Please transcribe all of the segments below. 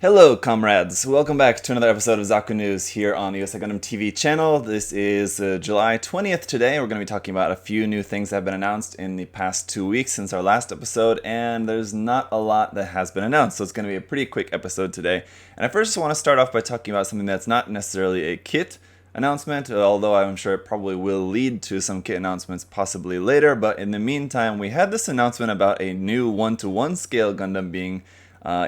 Hello, comrades. Welcome back to another episode of Zaku News here on the USA Gundam TV channel. This is July 20th today. We're going to be talking about a few new things that have been announced in the past 2 weeks since our last episode, and there's not a lot that has been announced, so it's going to be a pretty quick episode today. And I first want to start off by talking about something that's not necessarily a kit announcement, although I'm sure it probably will lead to some kit announcements possibly later. But in the meantime, we had this announcement about a new 1-to-1 scale Gundam being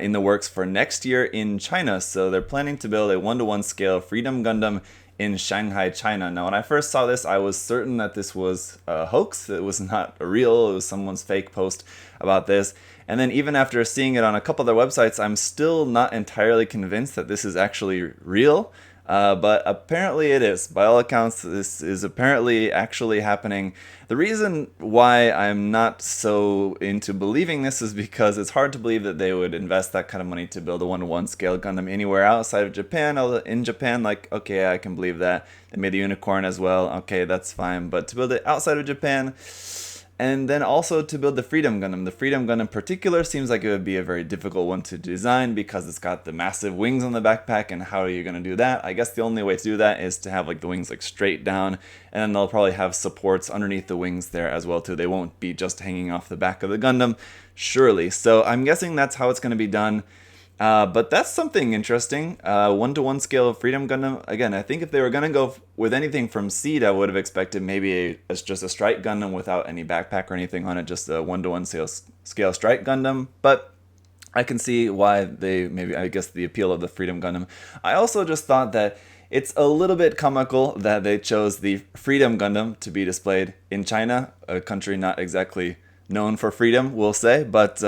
in the works for next year in China. So they're planning to build a 1-to-1 scale Freedom Gundam in Shanghai, China. Now, when I first saw this, I was certain that this was a hoax. It was not real. It was someone's fake post about this. And then even after seeing it on a couple other websites, I'm still not entirely convinced that this is actually real. But apparently it is. By all accounts, this is apparently actually happening. The reason why I'm not so into believing this is because it's hard to believe that they would invest that kind of money to build a 1-to-1 scale Gundam anywhere outside of Japan. In Japan, like, okay, I can believe that. They made the Unicorn as well. Okay, that's fine. But to build it outside of Japan, and then also to build the Freedom Gundam. The Freedom Gundam in particular seems like it would be a very difficult one to design because it's got the massive wings on the backpack, and how are you going to do that? I guess the only way to do that is to have like the wings like straight down, and then they'll probably have supports underneath the wings there as well too. They won't be just hanging off the back of the Gundam, surely. So I'm guessing that's how it's going to be done. But that's something interesting. 1-to-1 scale Freedom Gundam. Again, I think if they were going to go with anything from Seed, I would have expected maybe just a Strike Gundam without any backpack or anything on it, just a 1-to-1 scale Strike Gundam. But I can see why they maybe, I guess, the appeal of the Freedom Gundam. I also just thought that it's a little bit comical that they chose the Freedom Gundam to be displayed in China, a country not exactly known for freedom, we'll say, but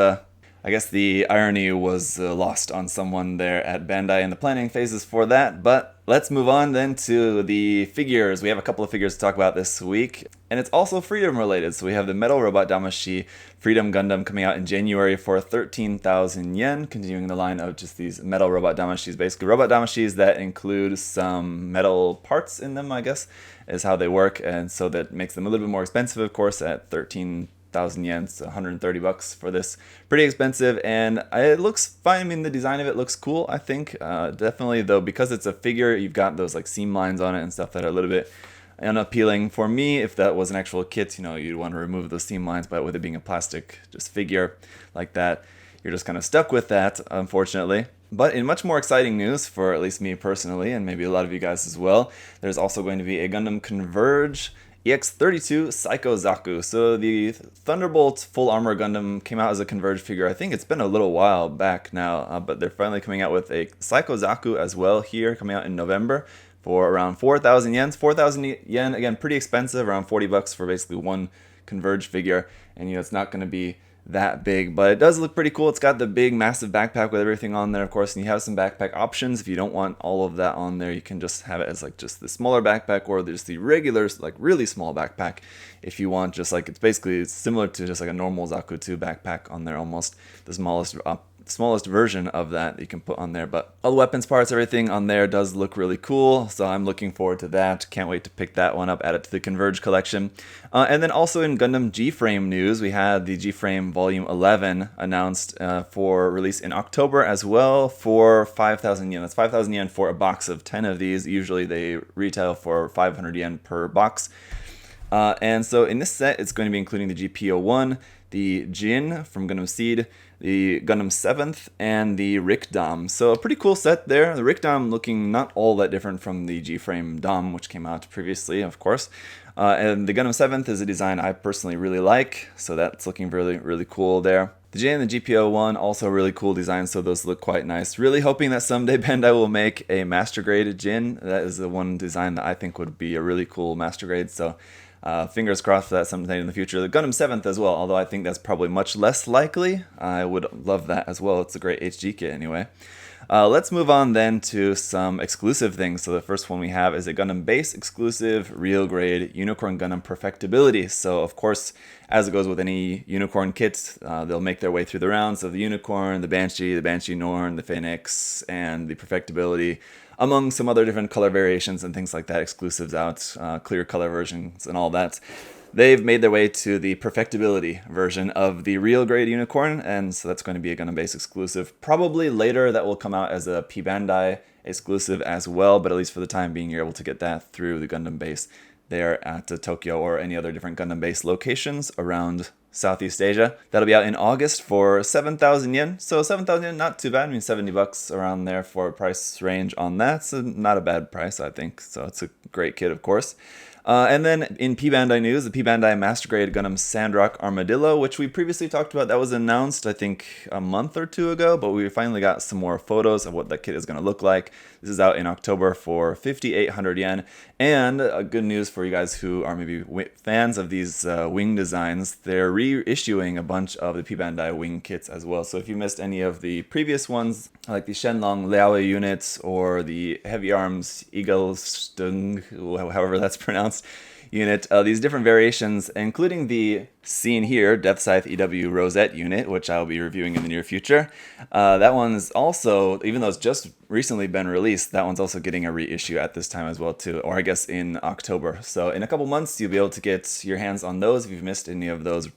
I guess the irony was lost on someone there at Bandai in the planning phases for that. But let's move on then to the figures. We have a couple of figures to talk about this week, and it's also freedom related. So we have the Metal Robot Damashi Freedom Gundam coming out in January for 13,000 yen, continuing the line of just these metal robot damashis. Basically robot damashis that include some metal parts in them, I guess, is how they work, and so that makes them a little bit more expensive, of course, at 13,000 yen, so $130 for this. Pretty expensive, and it looks fine. I mean, the design of it looks cool, I think. Definitely, though, because it's a figure, you've got those like seam lines on it and stuff that are a little bit unappealing. For me, if that was an actual kit, you'd want to remove those seam lines, but with it being a plastic just figure like that, you're just kind of stuck with that, unfortunately. But in much more exciting news, for at least me personally, and maybe a lot of you guys as well, there's also going to be a Gundam Converge EX32 Psycho Zaku. So the Thunderbolt Full Armor Gundam came out as a Converge figure. I think it's been a little while back now, but they're finally coming out with a Psycho Zaku as well here, coming out in November for around 4,000 yen. 4,000 yen, again, pretty expensive, around $40 for basically one Converge figure. And it's not going to be that big, but it does look pretty cool. It's got the big massive backpack with everything on there, of course, and you have some backpack options. If you don't want all of that on there, you can just have it as like just the smaller backpack, or there's the regular like really small backpack if you want. Just like it's basically similar to just like a normal Zaku 2 backpack on there, almost the smallest version of that you can put on there. But all the weapons parts, everything on there does look really cool, so I'm looking forward to that. Can't wait to pick that one up, add it to the Converge collection. And then also in Gundam G-Frame news, we had the G-Frame Volume 11 announced for release in October as well for 5,000 yen. That's 5,000 yen for a box of 10 of these. Usually they retail for 500 yen per box. And so in this set, it's going to be including the GP01, the Jin from Gundam Seed, the Gundam 7th, and the Rick Dom. So a pretty cool set there. The Rick Dom looking not all that different from the G-Frame Dom, which came out previously, of course. And the Gundam 7th is a design I personally really like, so that's looking really, really cool there. The J and the GPO1, also really cool designs, so those look quite nice. Really hoping that someday Bandai will make a Master Grade Jin. That is the one design that I think would be a really cool Master Grade, so fingers crossed for that sometime in the future. The Gundam 7th as well, although I think that's probably much less likely. I would love that as well. It's a great HG kit anyway. Let's move on then to some exclusive things. So the first one we have is a Gundam Base exclusive real grade Unicorn Gundam Perfectibility. So of course, as it goes with any Unicorn kit, they'll make their way through the rounds of the Unicorn, the Banshee Norn, the Phoenix, and the Perfectibility, among some other different color variations and things like that, exclusives out, clear color versions and all that. they've made their way to the Perfectibility version of the real grade unicorn, and so that's going to be a Gundam Base exclusive. Probably later that will come out as a P-Bandai exclusive as well, but at least for the time being, you're able to get that through the Gundam Base there at Tokyo or any other different Gundam Base locations around Southeast Asia. That'll be out in August for 7,000 yen. So 7,000 yen, not too bad. I mean, $70 around there for a price range on that. So not a bad price, I think. So it's a great kit, of course. And then in P-Bandai news, the P-Bandai Master Grade Gundam Sandrock Armadillo, which we previously talked about, that was announced, I think, a month or two ago, but we finally got some more photos of what that kit is going to look like. This is out in October for 5,800 yen. And good news for you guys who are maybe fans of these wing designs, they're reissuing a bunch of the P-Bandai wing kits as well. So if you missed any of the previous ones, like the Shenlong Liaoe units or the Heavy Arms Eaglestung, however that's pronounced, unit, these different variations, including the seen here Death Scythe EW Rosette unit, which I'll be reviewing in the near future. That one's also, even though it's just recently been released, that one's also getting a reissue at this time as well too, or I guess in October. So in a couple months you'll be able to get your hands on those if you've missed any of those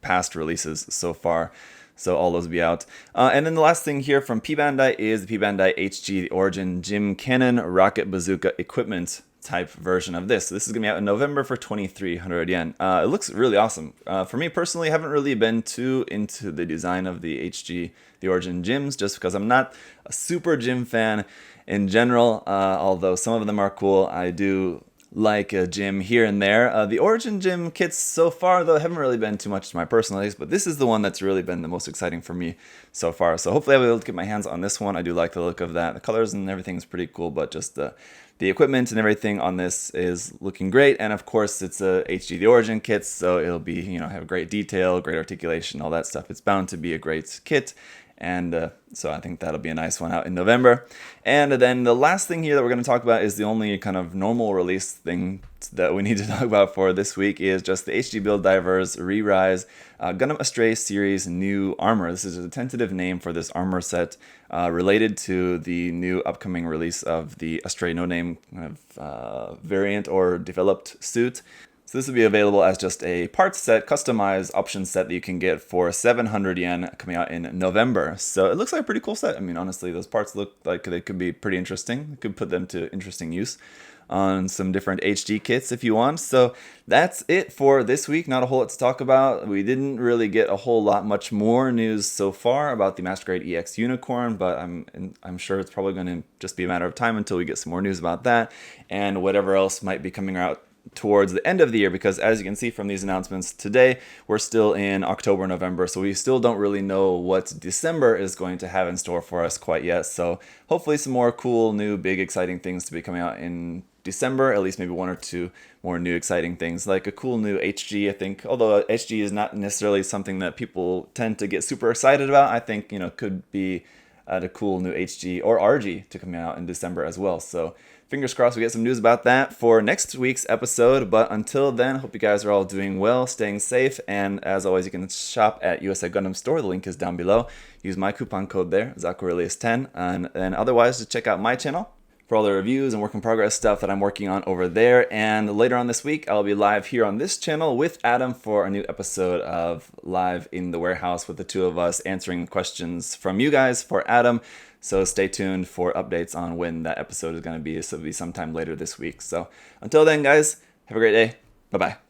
past releases so far. So all those will be out. And then the last thing here from P-Bandai is the P-Bandai HG, the Origin Jim Cannon Rocket Bazooka Equipment type version of this. So this is going to be out in November for 2,300 yen. It looks really awesome. For me personally, I haven't really been too into the design of the HG, the Origin Gyms, just because I'm not a super Gym fan in general, although some of them are cool. I do like a gym here and there. The Origin Gym kits so far, though, haven't really been too much to my personal taste, but this is the one that's really been the most exciting for me so far. So hopefully I'll be able to get my hands on this one. I do like the look of that. The colors and everything is pretty cool, but just the equipment and everything on this is looking great. And of course, it's a HG the Origin kit, so it'll be, have great detail, great articulation, all that stuff. It's bound to be a great kit. And so I think that'll be a nice one out in November. And then the last thing here that we're going to talk about is the only kind of normal release thing that we need to talk about for this week is just the HG Build Divers Re-Rise Gundam Astray Series New Armor. This is a tentative name for this armor set related to the new upcoming release of the Astray No Name kind of variant or developed suit. So this will be available as just a parts set, customized option set that you can get for 700 yen coming out in November. So it looks like a pretty cool set. I mean, honestly, those parts look like they could be pretty interesting. You could put them to interesting use on some different HG kits if you want. So that's it for this week. Not a whole lot to talk about. We didn't really get a whole lot much more news so far about the Master Grade EX Unicorn, but I'm sure it's probably going to just be a matter of time until we get some more news about that and whatever else might be coming out towards the end of the year, because as you can see from these announcements today, we're still in October, November, so we still don't really know what December is going to have in store for us quite yet. So hopefully some more cool, new, big, exciting things to be coming out in December, at least maybe one or two more new exciting things, like a cool new HG, I think. Although HG is not necessarily something that people tend to get super excited about, I think, could be a cool new HG or RG to come out in December as well. So fingers crossed we get some news about that for next week's episode. But until then, hope you guys are all doing well, staying safe. And as always, you can shop at USA Gundam Store. The link is down below. Use my coupon code there, Zaku10. And then otherwise, just check out my channel for all the reviews and work in progress stuff that I'm working on over there. And later on this week, I'll be live here on this channel with Adam for a new episode of Live in the Warehouse with the two of us answering questions from you guys for Adam. So stay tuned for updates on when that episode is going to be. So it'll be sometime later this week. So until then, guys, have a great day. Bye-bye.